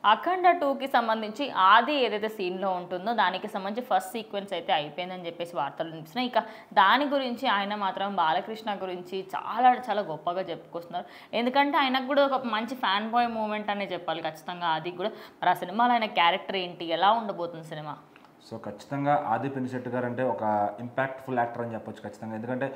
అఖండ 2కి సంబంధించి ఆది ఏదైతే సీన్‌లో ఉంటుందో దానికి సంబంధించి ఫస్ట్ సీక్వెన్స్ అయితే అయిపోయిందని చెప్పేసి వార్తలు వినిపిస్తున్నాయి. ఇక దాని గురించి ఆయన మాత్రం బాలకృష్ణ గురించి చాలా చాలా గొప్పగా చెప్పుకొస్తున్నారు. ఎందుకంటే ఆయనకు కూడా ఒక మంచి ఫ్యాన్ బాయ్ మూమెంట్ అనే చెప్పాలి ఖచ్చితంగా ఆదికి కూడా. మరి ఆ సినిమాలో ఆయన క్యారెక్టర్ ఏంటి? ఎలా ఉండబోతుంది సినిమా? సో ఖచ్చితంగా ఆది పినిశెట్టి గారు అంటే ఒక ఇంపాక్ట్ఫుల్ యాక్టర్ అని చెప్పొచ్చు ఖచ్చితంగా. ఎందుకంటే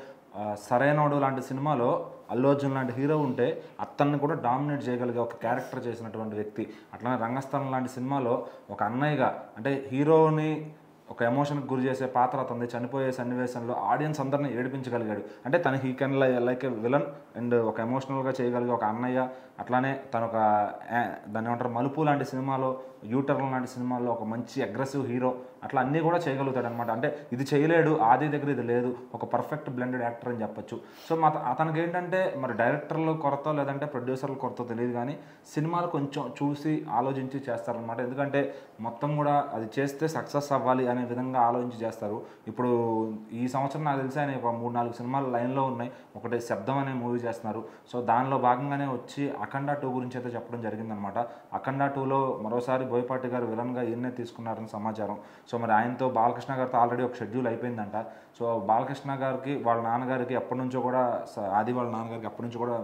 సరైనోడు లాంటి సినిమాలో అల్లు అర్జున్ లాంటి హీరో ఉంటే అతన్ని కూడా డామినేట్ చేయగలిగే ఒక క్యారెక్టర్ చేసినటువంటి వ్యక్తి. అట్లానే రంగస్థలం లాంటి సినిమాలో ఒక అన్నయ్యగా అంటే హీరోని ఒక ఎమోషన్కి గురి చేసే పాత్ర అతనిది. చనిపోయే సన్నివేశంలో ఆడియన్స్ అందరిని ఏడిపించగలిగాడు. అంటే తను he can like A villain and ఒక ఎమోషనల్గా చేయగలిగే ఒక అన్నయ్య. అట్లానే తను ఒక దాన్ని ఏమంటారు మలుపు లాంటి సినిమాలో, యూటర్న్ లాంటి సినిమాల్లో ఒక మంచి అగ్రెసివ్ హీరో అట్లా అన్నీ కూడా చేయగలుగుతాడు అనమాట. అంటే ఇది చేయలేడు ఆది దగ్గర, ఇది లేదు, ఒక పర్ఫెక్ట్ బ్లెండెడ్ యాక్టర్ అని చెప్పొచ్చు. సో అతనికి ఏంటంటే మరి డైరెక్టర్లు కొరత లేదంటే ప్రొడ్యూసర్లు కొరత తెలియదు, కానీ సినిమాలు కొంచెం చూసి ఆలోచించి చేస్తారనమాట. ఎందుకంటే మొత్తం కూడా అది చేస్తే సక్సెస్ అవ్వాలి అనే విధంగా ఆలోచించి చేస్తారు. ఇప్పుడు ఈ సంవత్సరం నాకు తెలిసి ఆయన ఒక 3-4 సినిమాలు లైన్లో ఉన్నాయి. ఒకటి శబ్దం అనే మూవీ చేస్తున్నారు. సో దానిలో భాగంగానే వచ్చి అఖండ 2 గురించి అయితే చెప్పడం జరిగిందనమాట. అఖండ 2లో మరోసారి బోయపాటి గారు విలన్గా ఈయన్నే తీసుకున్నారని సమాచారం. సో మరి ఆయనతో బాలకృష్ణ గారితో ఆల్రెడీ ఒక షెడ్యూల్ అయిపోయిందంట. సో బాలకృష్ణ గారికి వాళ్ళ నాన్నగారికి ఎప్పటి నుంచో కూడా ఆది వాళ్ళ నాన్నగారికి ఎప్పటి నుంచో కూడా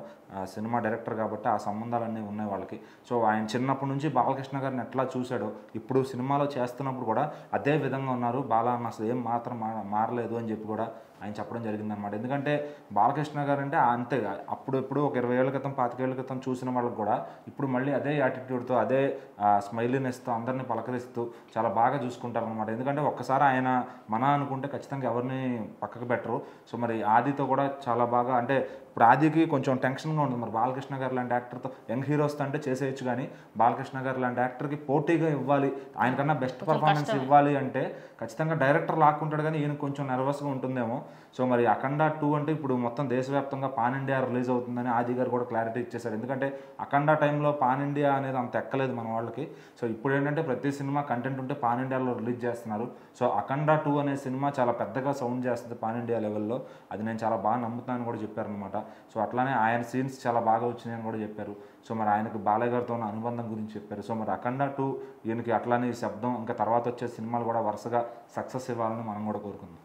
సినిమా డైరెక్టర్ కాబట్టి ఆ సంబంధాలన్నీ ఉన్నాయి వాళ్ళకి. సో ఆయన చిన్నప్పటి నుంచి బాలకృష్ణ గారిని ఎట్లా చూశాడో ఇప్పుడు సినిమాలో చేస్తున్నప్పుడు కూడా అదే విధంగా ఉన్నారు. బాలా అన్న అసలు ఏం మాత్రం మారలేదు అని చెప్పి కూడా ఆయన చెప్పడం జరిగిందనమాట. ఎందుకంటే బాలకృష్ణ గారు అంటే అంతే అప్పుడు ఒక 20 ఏళ్ల క్రితం 25 ఏళ్ల క్రితం చూసిన వాళ్ళకి కూడా ఇప్పుడు మళ్ళీ అదే యాటిట్యూడ్తో అదే స్మైలీనెస్తో అందరినీ పలకరిస్తూ చాలా బాగా చూసుకుంటారనమాట. ఎందుకంటే ఒక్కసారి ఆయన మన అనుకుంటే ఖచ్చితంగా ఎవరిని పక్కకు పెట్టరు. సో మరి ఆదితో కూడా చాలా బాగా అంటే ఇప్పుడు ఆదికి కొంచెం టెన్షన్గా ఉంటుంది. మరి బాలకృష్ణ గారు లాంటి యాక్టర్తో యంగ్ హీరోస్తో అంటే చేసేయచ్చు, కానీ బాలకృష్ణ గారు లాంటి యాక్టర్కి పోటీగా ఇవ్వాలి, ఆయనకన్నా బెస్ట్ పర్ఫార్మెన్స్ ఇవ్వాలి అంటే ఖచ్చితంగా డైరెక్టర్ లాక్కుంటాడు, కానీ ఈయన కొంచెం నర్వస్గా ఉంటుందేమో. సో మరి అఖండ 2 అంటే ఇప్పుడు మొత్తం దేశవ్యాప్తంగా పాన్ ఇండియా రిలీజ్ అవుతుందని ఆది గారు కూడా క్లారిటీ ఇచ్చేశారు. ఎందుకంటే అఖండ టైంలో పాన్ ఇండియా అనేది అంత ఎక్కలేదు మన వాళ్ళకి. సో ఇప్పుడు ఏంటంటే ప్రతి సినిమా కంటెంట్ ఉంటే పాన్ ఇండియాలో రిలీజ్ చేస్తున్నారు. సో అఖండ 2 అనే సినిమా చాలా పెద్దగా సౌండ్ చేస్తుంది పాన్ ఇండియా లెవెల్లో. అది నేను చాలా బాగా నమ్ముతానని కూడా చెప్పారనమాట. సో అట్లానే ఆయన సీన్స్ చాలా బాగా వచ్చినాయని కూడా చెప్పారు. సో మరి ఆయనకు బాలయ్య గారితో ఉన్న అనుబంధం గురించి చెప్పారు. సో మరి అఖండ 2 ఈయనకి అట్లానే శబ్దం ఇంకా తర్వాత వచ్చే సినిమాలు కూడా వరుసగా సక్సెస్ ఇవ్వాలని మనం కూడా కోరుకుందాం.